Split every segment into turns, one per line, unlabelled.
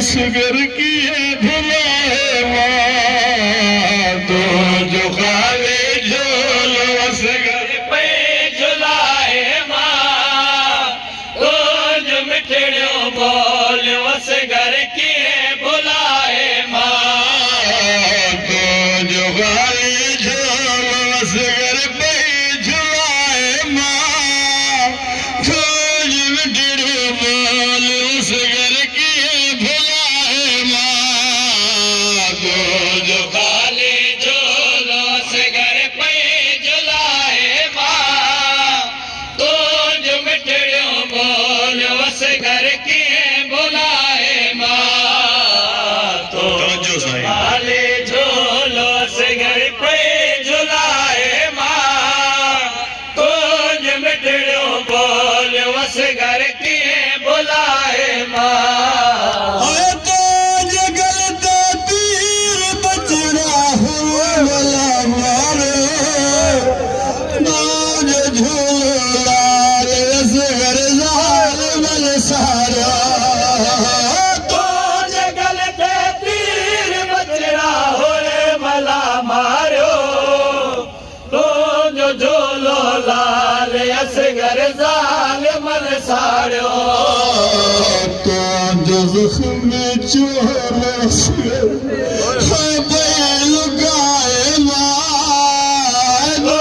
असगर किए भुलाए माँ तो जो खाले झोल असगर
पे झुलाए मां तो जो मिठड़ियों बोल असगर किए भुलाए मां
तो जो खाले झोल असगर पे झुलाए माँ तो जो मिठड़े बोल असगर किए भुलाए माँ तो जो
खाले झोलो असगर पे झुलाए मां तो जो मिठड़ियों बोल असगर किए भुलाए मां तो
तवज्जो साईं।
खाले झोलो असगर पे झुलाए मां तो जो मिठड़ियों बोल असगर किए भुलाए मां
हाय तो जगल दा तीर बचड़ा हुआ मारे नाज झूलाल असगर ज़ालिम सारा
तो जगल ते तीर बचड़ा होए भला मारियो तो जो झोलो लाल असगर ज़ालिम साड़ियो
तो जो ज़ख्म चोर असगर हाय बैल गाए मां
तो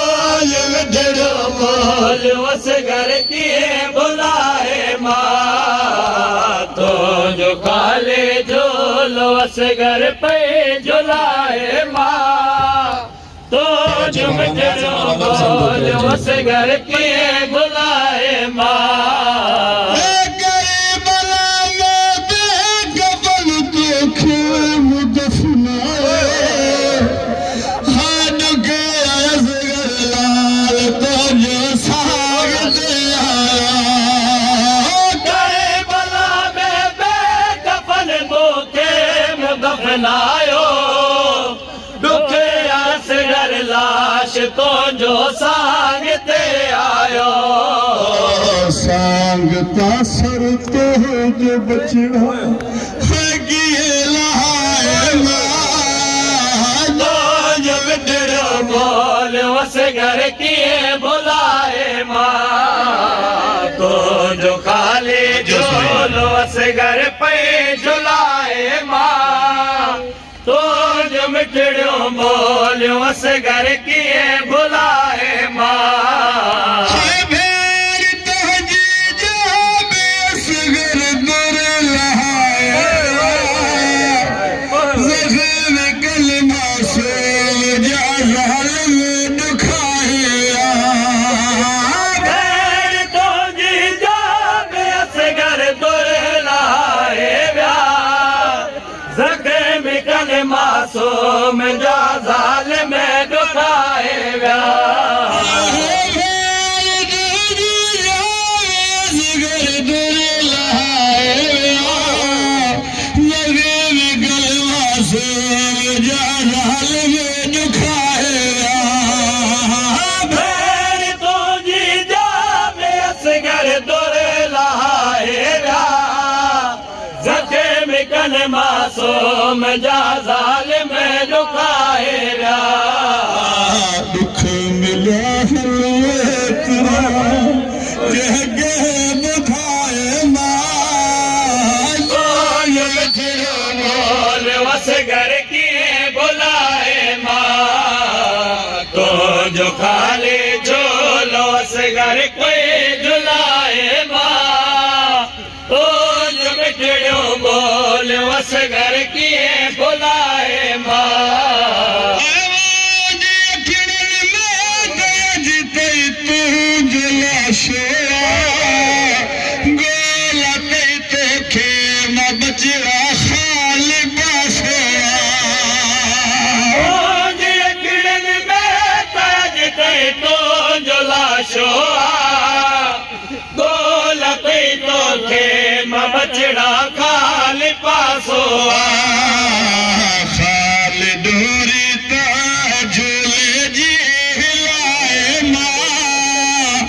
जो मिठड़ो बोल असगर किए भुलाए मां तो जो काले झोलो असगर पे झुलाए मां तो जो मिठड़ो बोल असगर किए भुलाए मां
करबला में बेकफन तो खेम दफनाए हाड के असगर लाल तो जो साग दे आया
करबला में बेकफन धोखे में दफनायो दुखे असगर लाश तो जो सांग ते आयो
सांग तासर तो जो बचड़ा है गिए लहाए मां
तो जो मिठड़ो बोल असगर किए भुलाए मां तो जो खाले झोलो असगर पे झुलाए मां तो जो मिठड़ो बोल असगर किए भुलाए मां
हाय भेर तहजी जा बेसगर दर लहाए ज़ख्म कलमा से जा ज़हल में दुखाया
भेड़ तो जी जाबे असगर दुर लाए व्या ज़ख्म कलमा मासूम जा ज़ालिम दुखाए व्या भेड़ तो जी जाबे असगर दुर लाए व्या ज़ख्म कल मासूम जा ज़ालिम दुखाए व्या
दुख मिला जगे बुधाए मां
बोल असगर किए बुलाए मां तो जो खाले झोलो असगर कोई झुलाए मां तो जो मिठड़ो बोल असगर किए बुलाए मां
बचड़ा खाल
तो जुलाशो गोल कई तो खे बचड़ा खाल पासो
खाल डोरी ता झूले जी हिलाए मां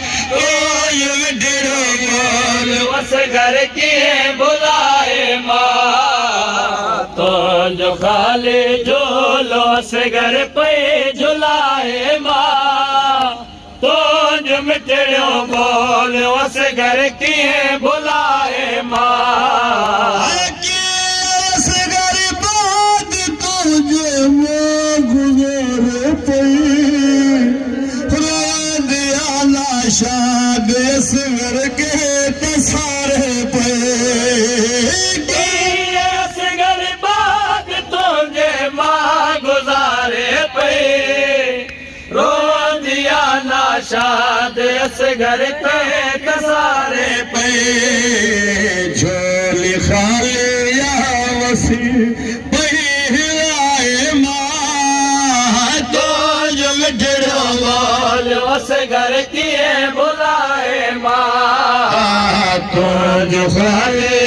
बोल असगर किए बुलाए मां झूलो असगर पे झुलाए मां तुंज मिठड़ियो बोल असगर कीअं भुलाए मां
असगर बाद तुझे में गुजर पई रोंदिया शाद असगर के तसारे पे
असगर बाद तुंहिंजे मां गुज़ारे पई रोंदिया नाशाद असगर ते तसारे
पे झोली खाली या वसी पहिराए मां तुझ मिठड़ो
बोल असगर कीअं भुलाए मां
तुझ खाली